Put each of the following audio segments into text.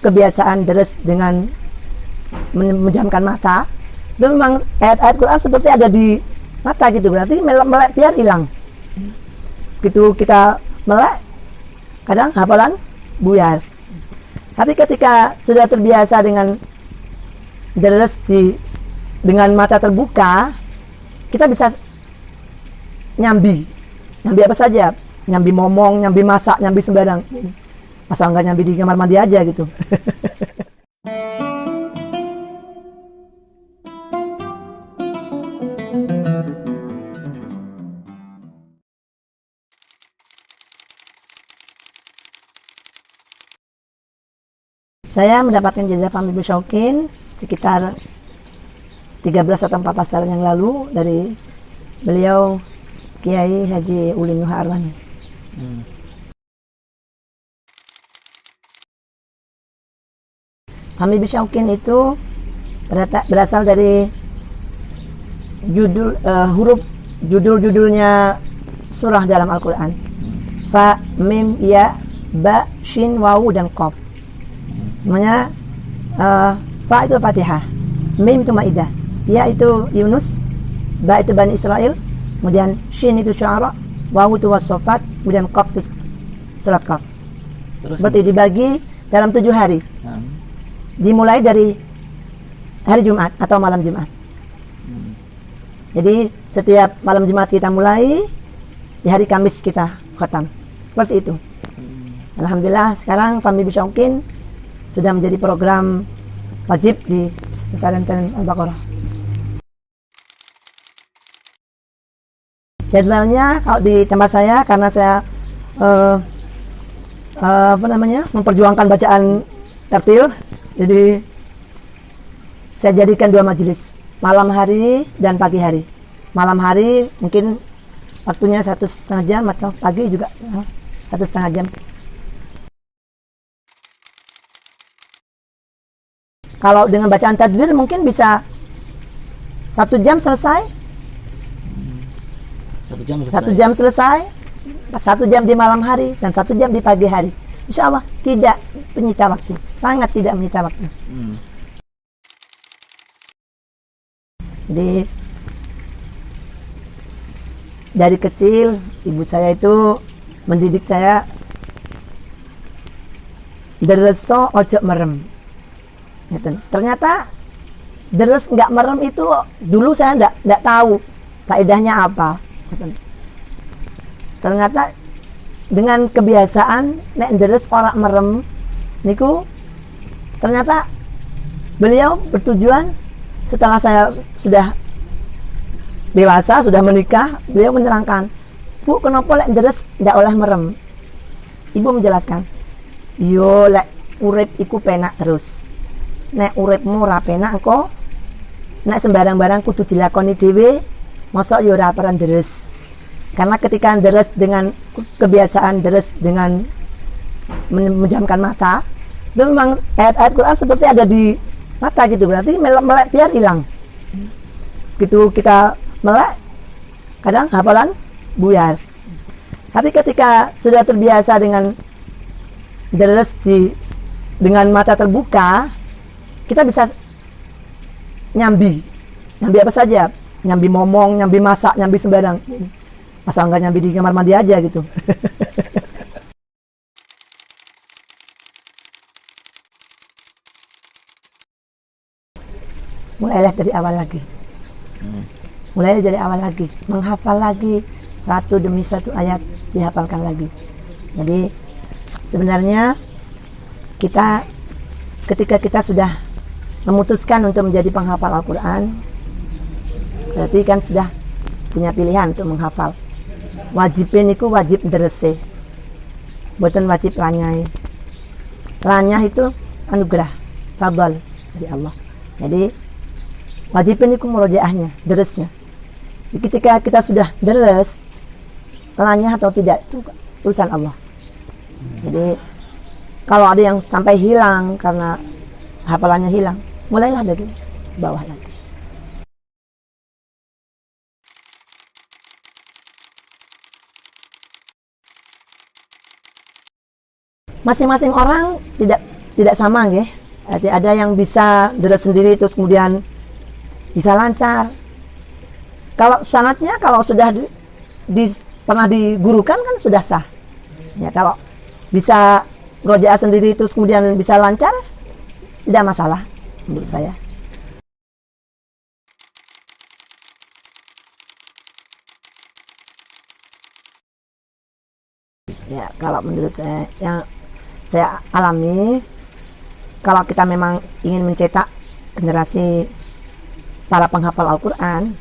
kebiasaan deres dengan menjamkan mata, itu memang ayat-ayat Quran seperti ada di mata gitu, berarti melek biar hilang. Gitu kita melek, kadang hafalan buyar. Tapi ketika sudah terbiasa dengan deres dengan mata terbuka, kita bisa nyambi apa saja, nyambi momong, nyambi masak, nyambi sembarang. Masa nggak nyambi di kamar mandi aja gitu. Saya mendapatkan jazah Fahmi Bisyauqin sekitar 13 atau 14 tahun yang lalu dari beliau Kiai Haji Ulin Nuha Arwani. Fahmi Bisyauqin itu berasal dari huruf judul-judulnya surah dalam Al-Quran. Fa, Mim, Ya, Ba, Shin, Wawu, dan Qaf. Semuanya Fa itu Fatihah, Mim itu Maidah, Ya itu Yunus, Ba itu Bani Israel, kemudian Shin itu Syu'ara, Wawu itu Was-Saffat, kemudian Qaf itu surat Qaf. Seperti dibagi dalam 7 hari. Dimulai dari hari Jumat atau malam Jumat. Jadi setiap malam Jumat kita mulai, di hari Kamis kita khatam. Seperti itu. Alhamdulillah sekarang Fahmi Bisyauqin sudah menjadi program wajib di pesantren Al-Baqarah. Jadwalnya kalau di tempat saya, karena saya memperjuangkan bacaan tartil, jadi saya jadikan 2 majelis, malam hari dan pagi hari. Malam hari mungkin waktunya 1,5 jam, atau pagi juga 1,5 jam. Kalau dengan bacaan tajwid mungkin bisa 1 jam selesai. 1 jam selesai. 1 jam di malam hari dan 1 jam di pagi hari. Insya Allah tidak menyita waktu, sangat tidak menyita waktu. Jadi dari kecil ibu saya itu mendidik saya, dereso ojo merem. Ternyata deres nggak merem itu dulu saya nggak tahu faedahnya apa. Ternyata dengan kebiasaan nek deres orang merem niku, ternyata beliau bertujuan setelah saya sudah dewasa, sudah menikah, beliau menerangkan, Bu, kenapa lek deres ndak oleh merem? Ibu menjelaskan, yo lek urip iku penak terus. Nek uripmu ora penak engko, nek sembarang-barang kudu dilakoni dhewe, mosok yo ora peran deres. Karena ketika deres dengan kebiasaan deres dengan menjamkan mata, itu memang ayat-ayat Quran seperti ada di mata gitu, berarti melek biar hilang. Gitu kita melek, kadang hafalan buyar. Tapi ketika sudah terbiasa dengan deres dengan mata terbuka, kita bisa nyambi apa saja, nyambi momong, nyambi masak, nyambi sembarang. Masa nggak nyambi di kamar mandi aja gitu. Mulailah dari awal lagi. Mulailah dari awal lagi, menghafal lagi, satu demi satu ayat dihafalkan lagi. Jadi sebenarnya ketika kita sudah memutuskan untuk menjadi penghafal Al-Quran, berarti kan sudah punya pilihan untuk menghafal. Wajibin itu wajib derese, bukan wajib lanyai. Lanyah itu anugerah, fadl dari Allah. Jadi wajibin itu murojaahnya, deresnya. Ketika kita sudah deres, lanyah atau tidak itu urusan Allah. Jadi kalau ada yang sampai hilang karena hafalannya hilang, mulailah dari bawah lagi. Masing-masing orang tidak tidak sama nggih. Ada yang bisa deres sendiri terus kemudian bisa lancar. Kalau syaratnya kalau sudah pernah digurukan kan sudah sah. Ya, kalau bisa rojaah sendiri terus kemudian bisa lancar, tidak masalah menurut saya. Ya, kalau menurut saya yang saya alami, kalau kita memang ingin mencetak generasi para penghafal Al-Quran,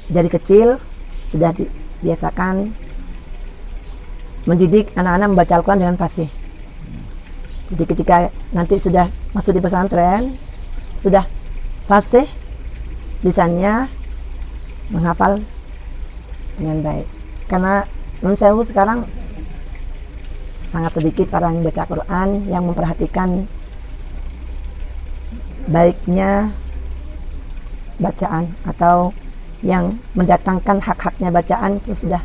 dari kecil sudah dibiasakan mendidik anak-anak membaca Al-Quran dengan fasih. Jadi ketika nanti sudah masuk di pesantren, sudah fasih lisannya, menghafal dengan baik. Karena menurut saya sekarang sangat sedikit orang yang baca Quran yang memperhatikan baiknya bacaan atau yang mendatangkan hak-haknya bacaan itu sudah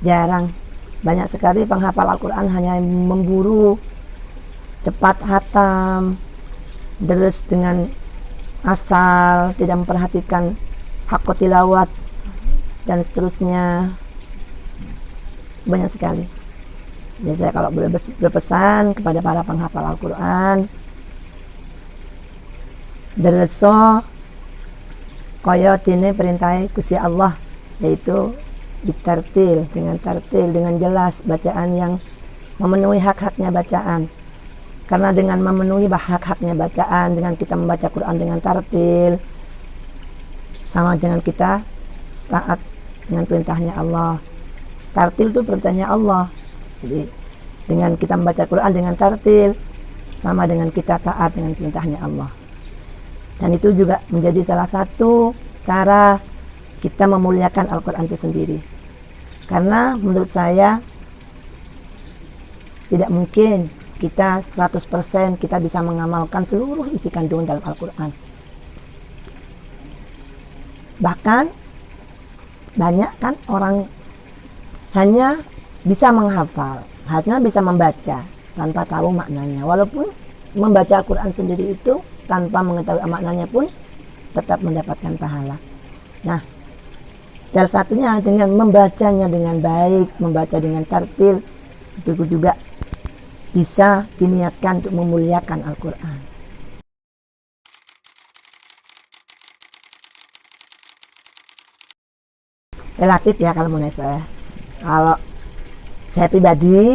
jarang. Banyak sekali penghafal Al-Quran hanya memburu cepat hatam, deres dengan asal, tidak memperhatikan hak tilawat dan seterusnya. Banyak sekali. Jadi saya kalau boleh berpesan kepada para penghafal Al-Quran, dereso kaya dene perintahe Gusti Allah, yaitu ditartil dengan jelas bacaan yang memenuhi hak-haknya bacaan. Karena dengan memenuhi hak-haknya bacaan, dengan kita membaca Quran dengan tartil, sama dengan kita taat dengan perintahnya Allah. Tartil itu perintahnya Allah. Jadi dengan kita membaca Quran dengan tartil, sama dengan kita taat dengan perintahnya Allah. Dan itu juga menjadi salah satu cara kita memuliakan Al-Quran itu sendiri. Karena menurut saya tidak mungkin kita 100% kita bisa mengamalkan seluruh isi kandungan dalam Al-Quran. Bahkan banyak kan orang hanya bisa menghafal, hanya bisa membaca tanpa tahu maknanya. Walaupun membaca Al-Quran sendiri itu tanpa mengetahui maknanya pun tetap mendapatkan pahala. Nah, salah satunya dengan membacanya dengan baik, membaca dengan tartil, itu juga bisa diniatkan untuk memuliakan Al-Quran. Relatif ya kalau menurut saya. Kalau saya pribadi,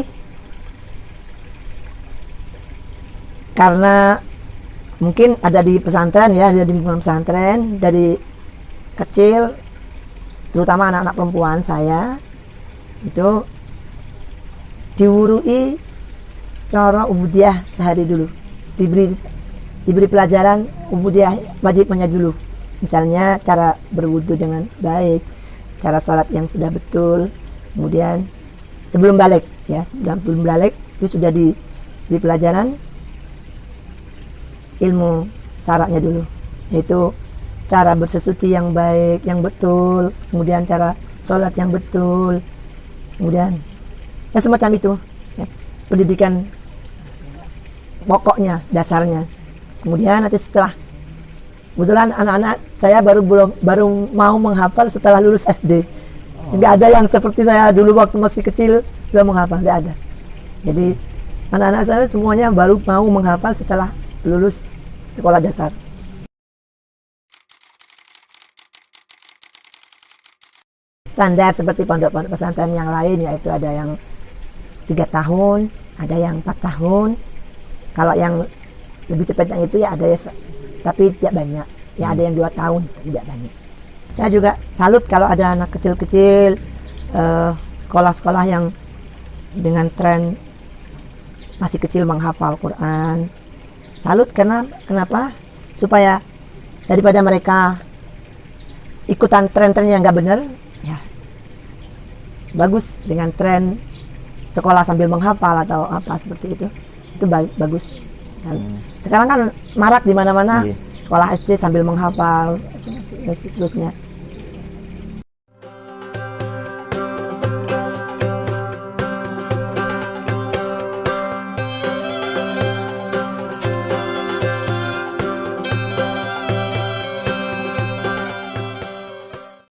karena mungkin ada di pesantren ya, ada di lingkungan pesantren dari kecil, terutama anak-anak perempuan saya itu diwurui cara ubudiyah sehari dulu, diberi pelajaran ubudiyah wajibnya dulu. Misalnya cara berwudu dengan baik, cara sholat yang sudah betul, kemudian sebelum balik ya, sebelum balik itu sudah diberi pelajaran ilmu syaratnya dulu, yaitu cara bersesuci yang baik, yang betul, kemudian cara sholat yang betul, kemudian ya semacam itu ya, pendidikan pokoknya, dasarnya. Kemudian nanti setelah, kebetulan anak-anak saya baru mau menghafal setelah lulus SD. Nggak ada yang seperti saya dulu waktu masih kecil sudah menghafal, nggak ada. Jadi anak-anak saya semuanya baru mau menghafal setelah lulus sekolah dasar. Standar seperti pondok-pondok pesantren yang lain, yaitu ada yang 3 tahun, ada yang 4 tahun. Kalau yang lebih cepat yang itu ya ada ya, tapi tidak banyak. Ya ada yang 2 tahun, tidak banyak. Saya juga salut kalau ada anak kecil-kecil, sekolah-sekolah yang dengan tren masih kecil menghafal Quran. Salut karena kenapa? Supaya daripada mereka ikutan tren-tren yang nggak benar, ya bagus dengan tren sekolah sambil menghafal atau apa seperti itu bagus. Dan sekarang kan marak di mana-mana sekolah SD sambil menghafal, seterusnya.